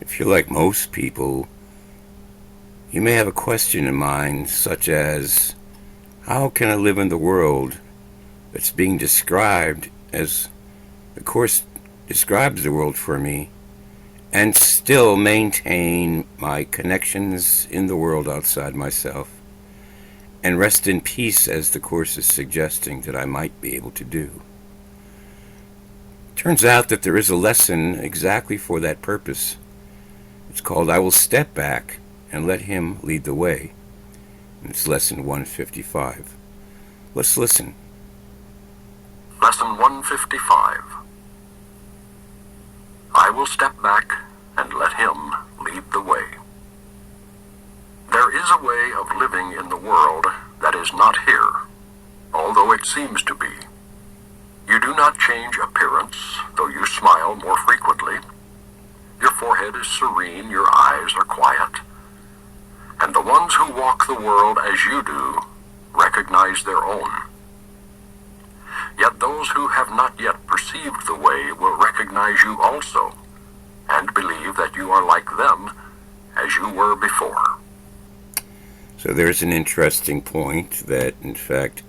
If you're like most people, you may have a question in mind, such as, how can I live in the world that's being described as the Course describes the world for me, and still maintain my connections in the world outside myself, and rest in peace as the Course is suggesting that I might be able to do? Turns out that there is a lesson exactly for that purpose. It's called I Will Step Back and Let Him Lead the Way. And it's lesson 155. Let's listen. Lesson 155. I will step back and let Him lead the way. There is a way of living in the world that is not here, although it seems to be. You do not change appearance, though you smile more frequently. Your forehead is serene, your eyes are quiet. And the ones who walk the world as you do recognize their own. Yet those who have not yet perceived the way will recognize you also, and believe that you are like them as you were before. So there's an interesting point that, in fact,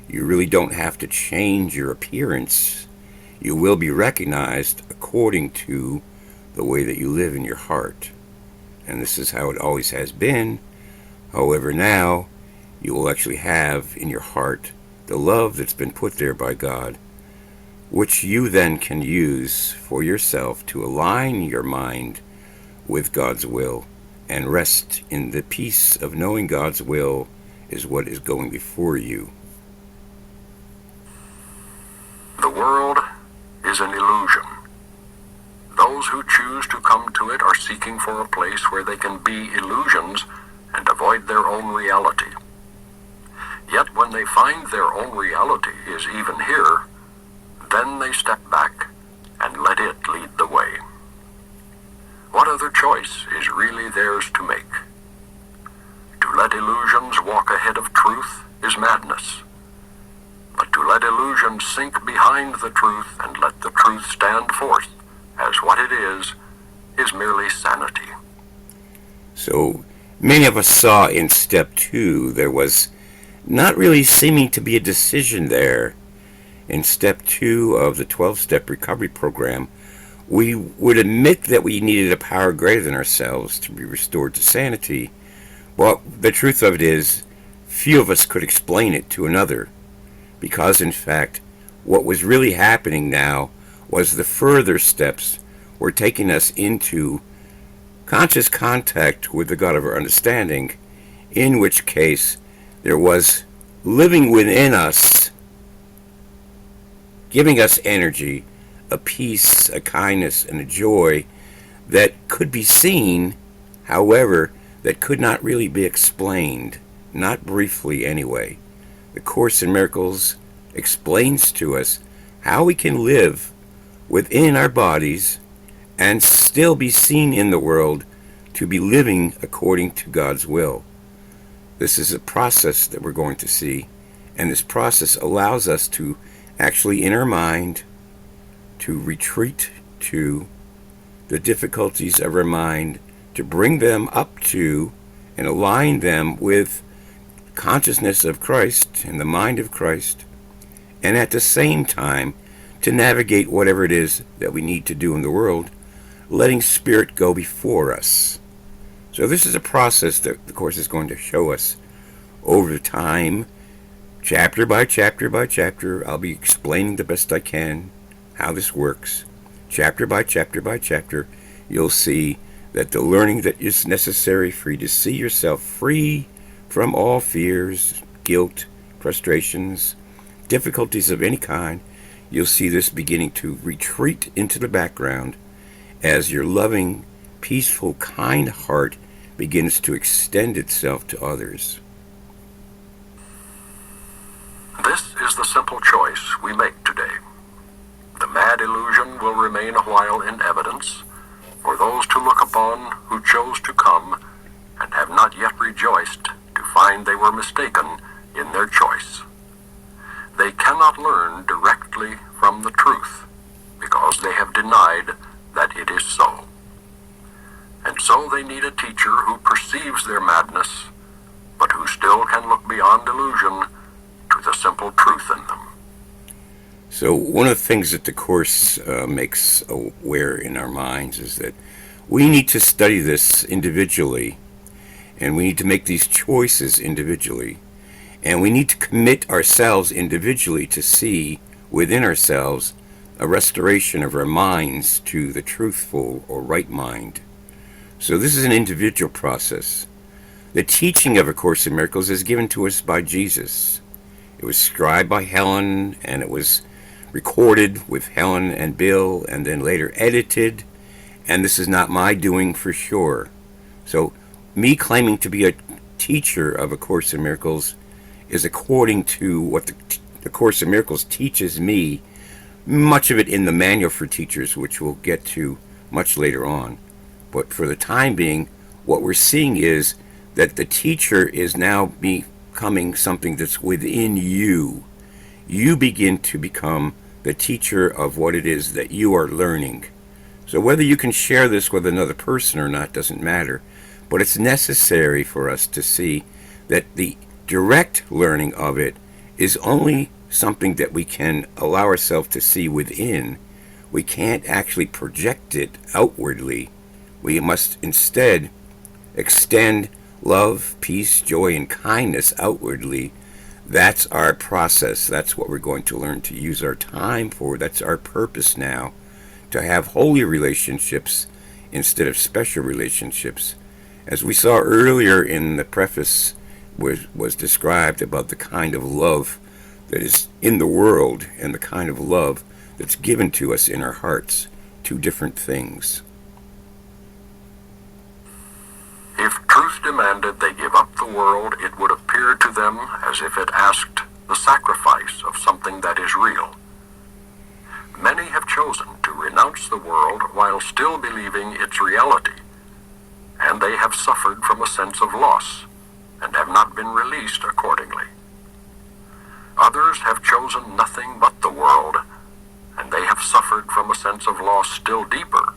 you really don't have to change your appearance. You will be recognized according to the way that you live in your heart. And this is how it always has been. However, now you will actually have in your heart the love that's been put there by God, which you then can use for yourself to align your mind with God's will and rest in the peace of knowing God's will is what is going before you. The world is an illusion. Those who choose to come to it are seeking for a place where they can be illusions and avoid their own reality. Yet when they find their own reality is even here, then they step back and let it lead the way. What other choice is really theirs to make? To let illusions walk ahead of truth is madness. But to let illusions sink behind the truth and let the truth stand forth as what it is merely sanity. So many of us saw in step 2 there was not really seeming to be a decision there. In step 2 of the 12-step recovery program, we would admit that we needed a power greater than ourselves to be restored to sanity. Well, the truth of it is, few of us could explain it to another, because in fact, what was really happening now was the further steps were taking us into conscious contact with the God of our understanding, in which case there was living within us, giving us energy, a peace, a kindness, and a joy that could be seen, however, that could not really be explained, not briefly anyway. The Course in Miracles explains to us how we can live within our bodies and still be seen in the world to be living according to God's will. This is a process that we're going to see, and this process allows us to actually, in our mind, to retreat to the difficulties of our mind, to bring them up to and align them with consciousness of Christ and the mind of Christ, and at the same time to navigate whatever it is that we need to do in the world, letting Spirit go before us. So this is a process that the Course is going to show us over time, chapter by chapter by chapter. I'll be explaining the best I can how this works. Chapter by chapter by chapter, you'll see that the learning that is necessary for you to see yourself free from all fears, guilt, frustrations, difficulties of any kind, you'll see this beginning to retreat into the background as your loving, peaceful, kind heart begins to extend itself to others. This is the simple choice we make today. The mad illusion will remain a while in evidence for those to look upon who chose to come and have not yet rejoiced to find they were mistaken in their choice. They cannot learn directly from the truth because they have denied that it is so. only need a teacher who perceives their madness, but who still can look beyond illusion to the simple truth in them. So one of the things that the Course makes aware in our minds is that we need to study this individually, and we need to make these choices individually, and we need to commit ourselves individually to see within ourselves a restoration of our minds to the truthful or right mind. So this is an individual process. The teaching of A Course in Miracles is given to us by Jesus. It was scribed by Helen, and it was recorded with Helen and Bill, and then later edited, and this is not my doing for sure. So me claiming to be a teacher of A Course in Miracles is according to what the Course in Miracles teaches me, much of it in the Manual for Teachers, which we'll get to much later on. But for the time being, what we're seeing is that the teacher is now becoming something that's within you. You begin to become the teacher of what it is that you are learning. So whether you can share this with another person or not doesn't matter, but it's necessary for us to see that the direct learning of it is only something that we can allow ourselves to see within. We can't actually project it outwardly. We must instead extend love, peace, joy, and kindness outwardly. That's our process. That's what we're going to learn to use our time for. That's our purpose now, to have holy relationships instead of special relationships. As we saw earlier in the preface, was described about the kind of love that is in the world and the kind of love that's given to us in our hearts. Two different things. If truth demanded they give up the world, it would appear to them as if it asked the sacrifice of something that is real. Many have chosen to renounce the world while still believing its reality, and they have suffered from a sense of loss and have not been released accordingly. Others have chosen nothing but the world, and they have suffered from a sense of loss still deeper,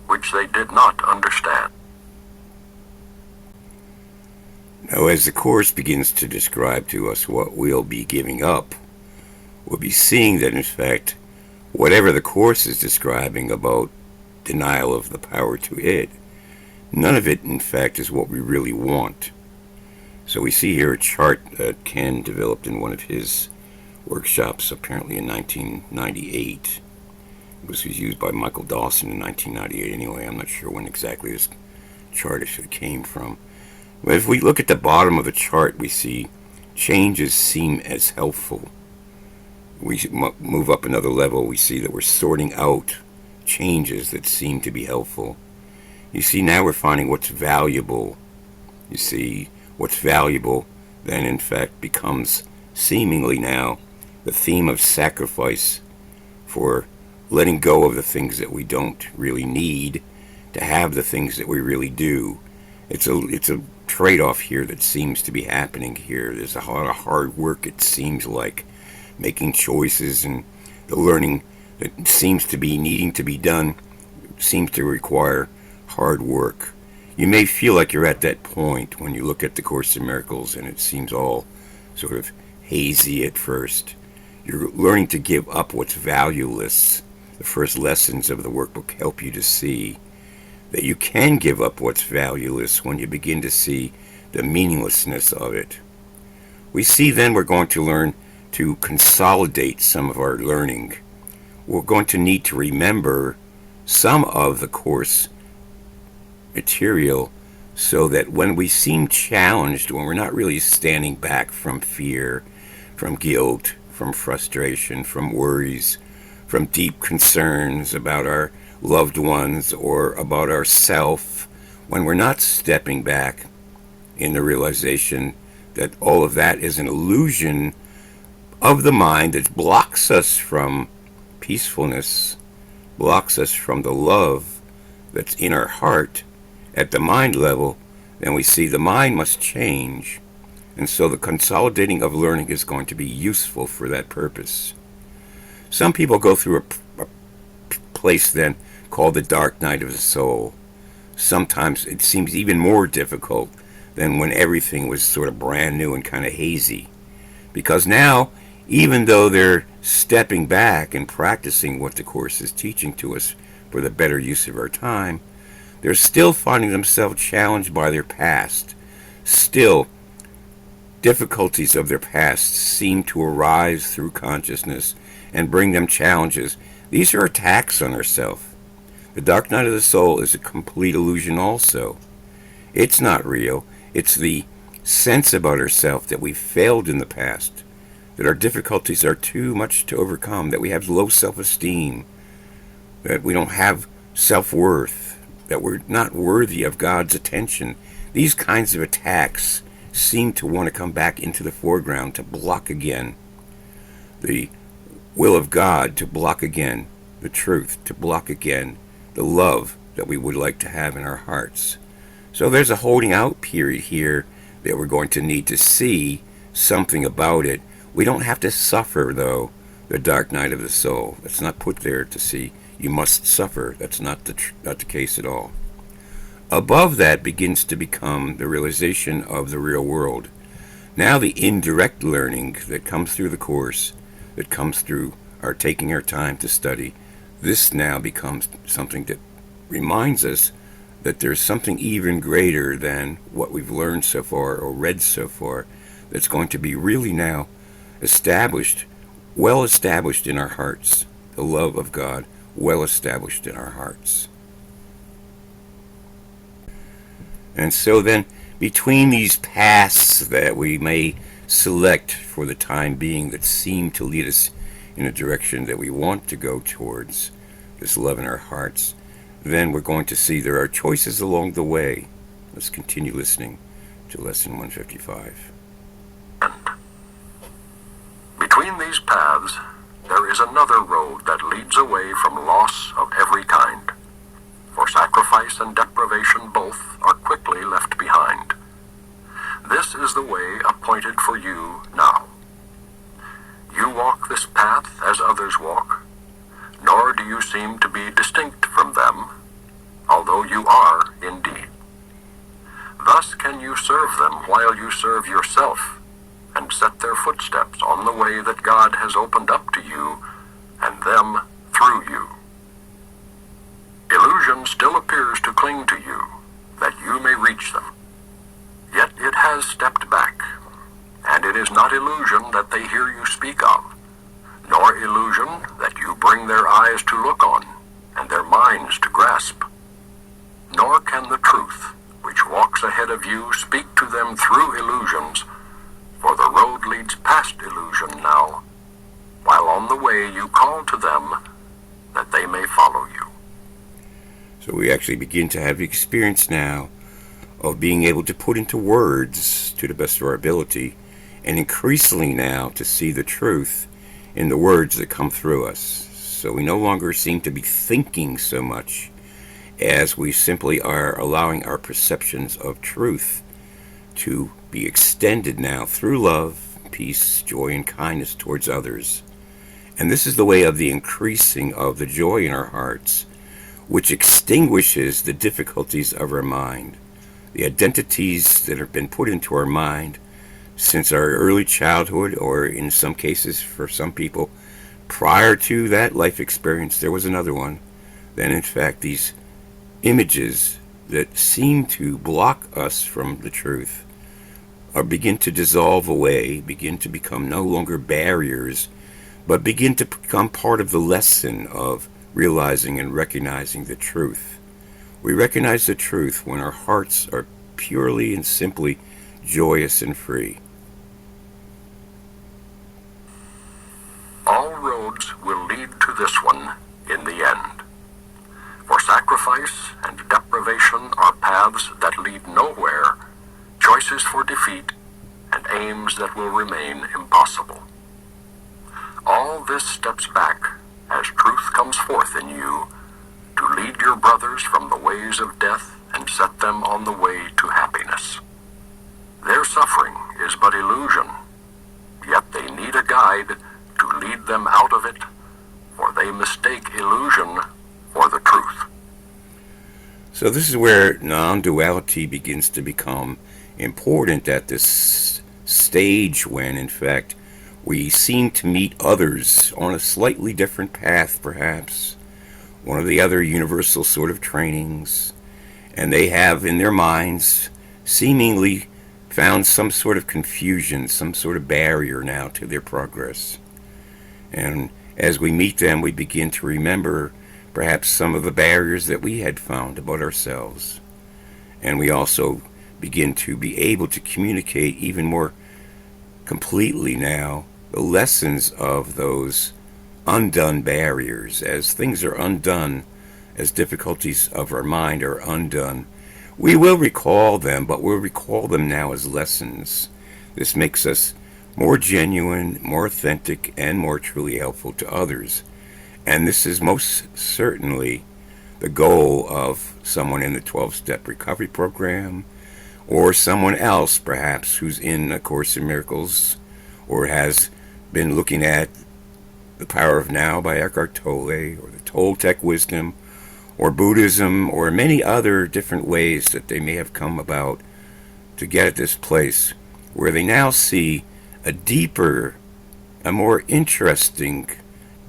which they did not understand. Now, as the Course begins to describe to us what we'll be giving up, we'll be seeing that, in fact, whatever the Course is describing about denial of the power to it, none of it, in fact, is what we really want. So we see here a chart that Ken developed in one of his workshops, apparently in 1998. It was used by Michael Dawson in 1998 anyway. I'm not sure when exactly this chart actually came from. But if we look at the bottom of the chart, we see changes seem as helpful. We move up another level, we see that we're sorting out changes that seem to be helpful. You see, now we're finding what's valuable. You see, what's valuable then in fact becomes seemingly now the theme of sacrifice for letting go of the things that we don't really need to have the things that we really do. It's a trade-off here that seems to be happening here. There's a lot of hard work, it seems like, making choices, and the learning that seems to be needing to be done seems to require hard work. You may feel like you're at that point when you look at the Course in Miracles and it seems all sort of hazy at first. You're learning to give up what's valueless. The first lessons of the workbook help you to see that you can give up what's valueless when you begin to see the meaninglessness of it. We see then we're going to learn to consolidate some of our learning. We're going to need to remember some of the Course material so that when we seem challenged, when we're not really standing back from fear, from guilt, from frustration, from worries, from deep concerns about our loved ones or about ourself, when we're not stepping back in the realization that all of that is an illusion of the mind that blocks us from peacefulness, blocks us from the love that's in our heart at the mind level, then we see the mind must change. And so the consolidating of learning is going to be useful for that purpose. Some people go through a place then called the dark night of the soul. Sometimes it seems even more difficult than when everything was sort of brand new and kind of hazy. Because now, even though they're stepping back and practicing what the Course is teaching to us for the better use of our time, they're still finding themselves challenged by their past. Still, difficulties of their past seem to arise through consciousness and bring them challenges. These are attacks on ourself. The dark night of the soul is a complete illusion also. It's not real. It's the sense about ourselves that we've failed in the past, that our difficulties are too much to overcome, that we have low self-esteem, that we don't have self-worth, that we're not worthy of God's attention. These kinds of attacks seem to want to come back into the foreground to block again the will of God, to block again the truth, to block again the love that we would like to have in our hearts. So there's a holding out period here that we're going to need to see something about it. We don't have to suffer, though, the dark night of the soul. It's not put there to see you must suffer. That's not the case at all. Above that begins to become the realization of the real world. Now the indirect learning that comes through the Course, that comes through our taking our time to study, this now becomes something that reminds us that there's something even greater than what we've learned so far or read so far that's going to be really now established, well established in our hearts. The love of God well established in our hearts. And so then, between these paths that we may select for the time being that seem to lead us in a direction that we want to go towards, this love in our hearts, then we're going to see there are choices along the way. Let's continue listening to Lesson 155. Between these paths, there is another road that leads away from loss of every kind. For sacrifice and deprivation both are quickly left behind. This is the way appointed for you now. You walk this path as others walk, nor do you seem to be distinct from them, although you are indeed. Thus can you serve them while you serve yourself, and set their footsteps on the way that God has opened up to you, and them through you. Illusion still appears to cling to you, that you may reach them. Yet it has stepped back, and it is not illusion that they hear you speak of, nor illusion that you bring their eyes to look on, and their minds to grasp. Nor can the truth, which walks ahead of you, speak to them through illusions, for the road leads past illusion now, while on the way you call to them that they may follow you. So we actually begin to have the experience now of being able to put into words to the best of our ability, and increasingly now to see the truth in the words that come through us. So we no longer seem to be thinking so much as we simply are allowing our perceptions of truth to be extended now through love, peace, joy, and kindness towards others. And this is the way of the increasing of the joy in our hearts, which extinguishes the difficulties of our mind, the identities that have been put into our mind since our early childhood, or in some cases for some people prior to that life experience there was another one. Then in fact these images that seem to block us from the truth or begin to dissolve away, begin to become no longer barriers, but begin to become part of the lesson of realizing and recognizing the truth. We recognize the truth when our hearts are purely and simply joyous and free. All roads will lead to this one in the end. For sacrifice and deprivation are paths that lead nowhere, choices for defeat, and aims that will remain impossible. All this steps back as truth comes forth in you to lead your brothers from the ways of death and set them on the way to happiness. Their suffering is but illusion, yet they need a guide to lead them out of it, for they mistake illusion for the truth. So this is where non-duality begins to become important at this stage when, in fact, we seem to meet others on a slightly different path, perhaps, one of the other universal sort of trainings, and they have in their minds seemingly found some sort of confusion, some sort of barrier now to their progress. And as we meet them, we begin to remember perhaps some of the barriers that we had found about ourselves. And we also begin to be able to communicate even more completely now the lessons of those undone barriers. As things are undone, as difficulties of our mind are undone, we will recall them, but we'll recall them now as lessons. This makes us more genuine, more authentic, and more truly helpful to others. And this is most certainly the goal of someone in the 12-step recovery program, or someone else perhaps who's in A Course in Miracles, or has been looking at The Power of Now by Eckhart Tolle, or the Toltec Wisdom, or Buddhism, or many other different ways that they may have come about to get at this place where they now see a deeper, a more interesting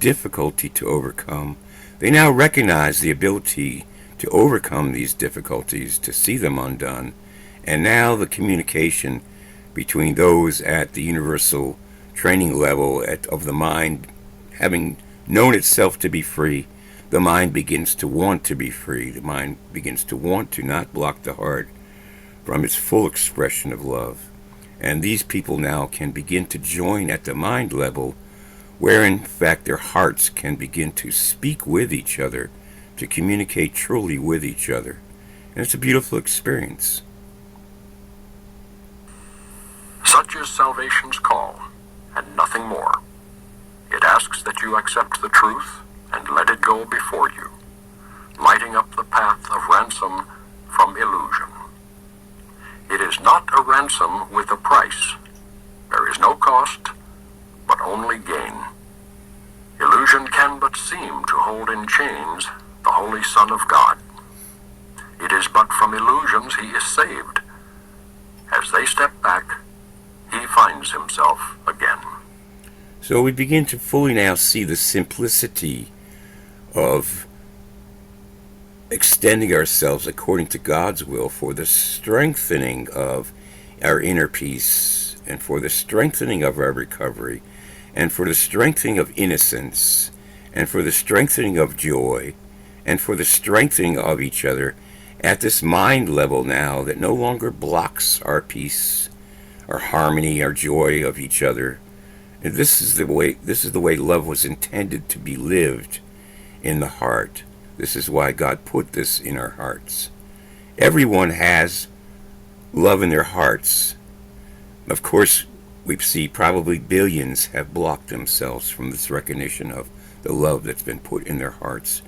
difficulty to overcome. They now recognize the ability to overcome these difficulties, to see them undone, and now the communication between those at the universal training level of the mind, having known itself to be free, the mind begins to want to be free. The mind begins to want to not block the heart from its full expression of love. And these people now can begin to join at the mind level, where in fact their hearts can begin to speak with each other, to communicate truly with each other. And it's a beautiful experience. Such is salvation's call, and nothing more. It asks that you accept the truth and let it go before you, lighting up the path of ransom from illusion. It is not a ransom with a price. There is no cost, but only gain. Illusion can but seem to hold in chains the Holy Son of God. It is but from illusions he is saved. As they step back, he finds himself again. So we begin to fully now see the simplicity of extending ourselves according to God's will for the strengthening of our inner peace, and for the strengthening of our recovery, and for the strengthening of innocence, and for the strengthening of joy, and for the strengthening of each other at this mind level now that no longer blocks our peace, our harmony, our joy of each other. And this is the way love was intended to be lived in the heart. This is why God put this in our hearts. Everyone has love in their hearts. Of course, we see probably billions have blocked themselves from this recognition of the love that's been put in their hearts.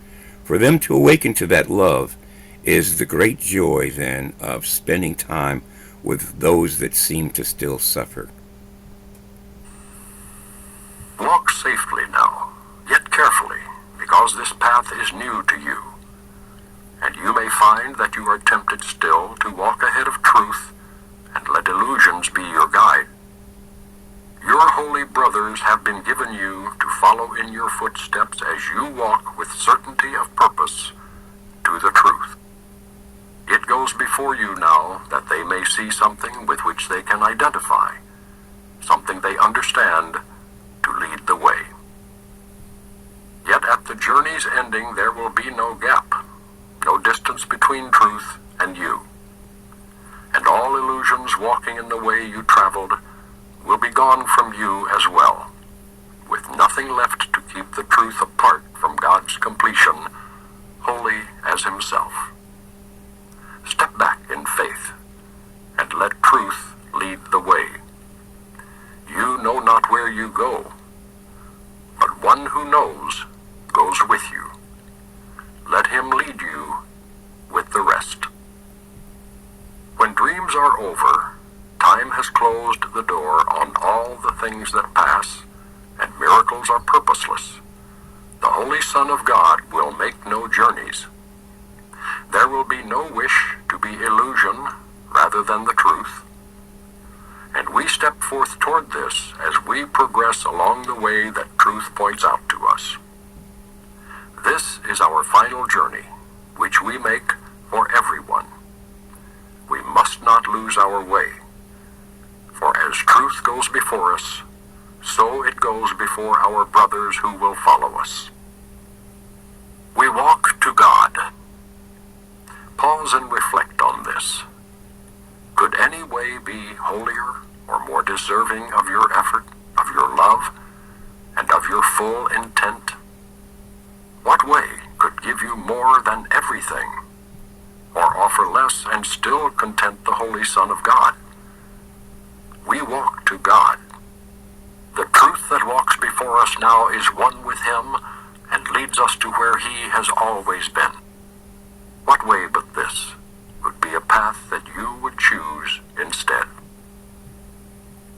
For them to awaken to that love is the great joy then of spending time with those that seem to still suffer. Walk safely now, yet carefully, because this path is new to you. And you may find that you are tempted still to walk ahead of truth and let illusions be your guide. Your holy brothers have been given you to follow in your footsteps as you walk with certainty of purpose to the truth. It goes before you now that they may see something with which they can identify, something they understand to lead the way. Yet at the journey's ending there will be no gap, no distance between truth and you. And all illusions walking in the way you traveled will be gone from you as well, with nothing left to keep the truth apart from God's completion, holy as himself. Step back in faith, and let truth lead the way. You know not where you go, but one who knows goes with you. Let him lead you with the rest. When dreams are over, time has closed the door on all the things that pass, and miracles are purposeless. The Holy Son of God will make no journeys. There will will be no wish to be illusion rather than the truth. And we step forth toward this as we progress along the way that truth points out to us. This is our final journey, which we make for everyone. We must not lose our way, for as truth goes before us, so it goes before our brothers who will follow us. We walk to God. Pause and reflect on this. Could any way be holier or more deserving of your effort, of your love, and of your full intent? What way could give you more than everything, or offer less and still content the Holy Son of God? We walk to God. The truth that walks before us now is one with Him and leads us to where He has always been. What way but this would be a path that you would choose instead?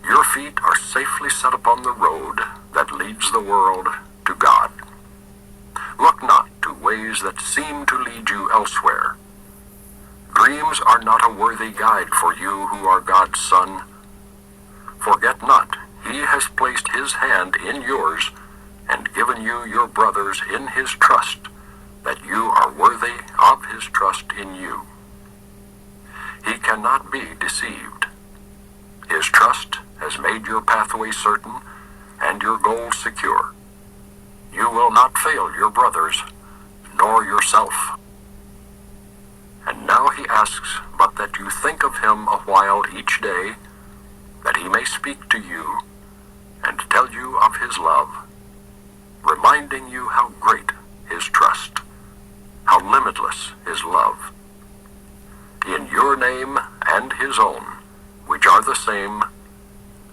Your feet are safely set upon the road that leads the world to God. Look not to ways that seem to lead you elsewhere. Dreams are not a worthy guide for you who are God's son. Forget not, He has placed His hand in yours and given you your brothers in His trust, that you are worthy of His trust in you. He cannot be deceived. His trust has made your pathway certain and your goal secure. You will not fail your brothers, nor yourself. And now He asks but that you think of Him a while each day, that He may speak to you and tell you of His love, reminding you how great His trust, how limitless His love. In your name and His own, which are the same,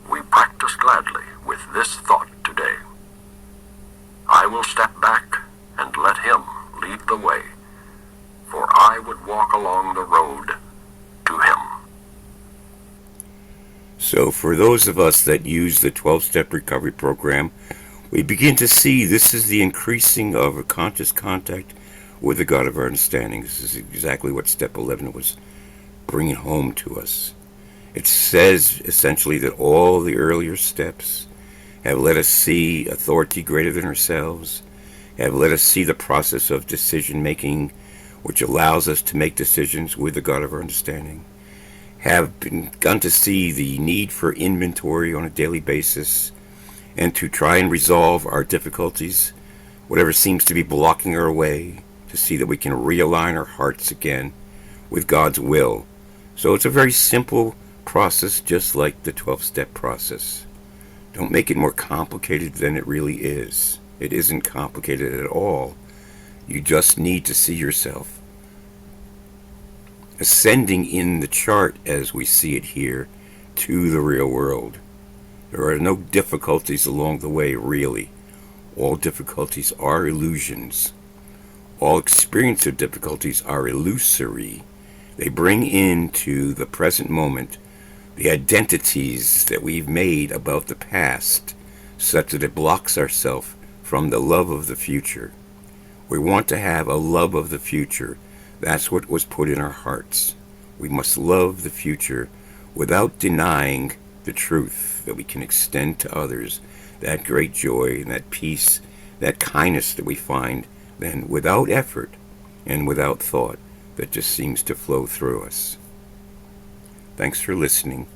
we practice gladly with this thought today. I will step back and let Him lead the way, for I would walk along the road to Him. So for those of us that use the 12-step recovery program, we begin to see this is the increasing of a conscious contact with the God of our understanding. This is exactly what step 11 was bringing home to us. It says essentially that all the earlier steps have let us see authority greater than ourselves, have let us see the process of decision making, which allows us to make decisions with the God of our understanding, have begun to see the need for inventory on a daily basis, and to try and resolve our difficulties, whatever seems to be blocking our way, to see that we can realign our hearts again with God's will. So it's a very simple process, just like the 12-step process. Don't make it more complicated than it really is. It isn't complicated at all. You just need to see yourself ascending in the chart as we see it here to the real world. There are no difficulties along the way, really. All difficulties are illusions. All experience of difficulties are illusory. They bring into the present moment the identities that we've made about the past, such that it blocks ourselves from the love of the future. We want to have a love of the future. That's what was put in our hearts. We must love the future without denying the truth that we can extend to others, that great joy and that peace, that kindness that we find then without effort and without thought that just seems to flow through us. Thanks for listening.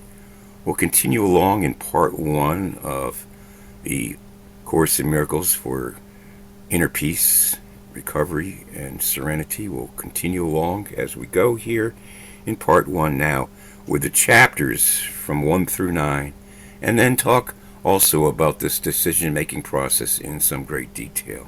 We'll continue along in part 1 of the Course in Miracles for Inner Peace, Recovery, and Serenity. We'll continue along as we go here in part 1 now with the chapters from 1 through 9, and then talk also about this decision-making process in some great detail.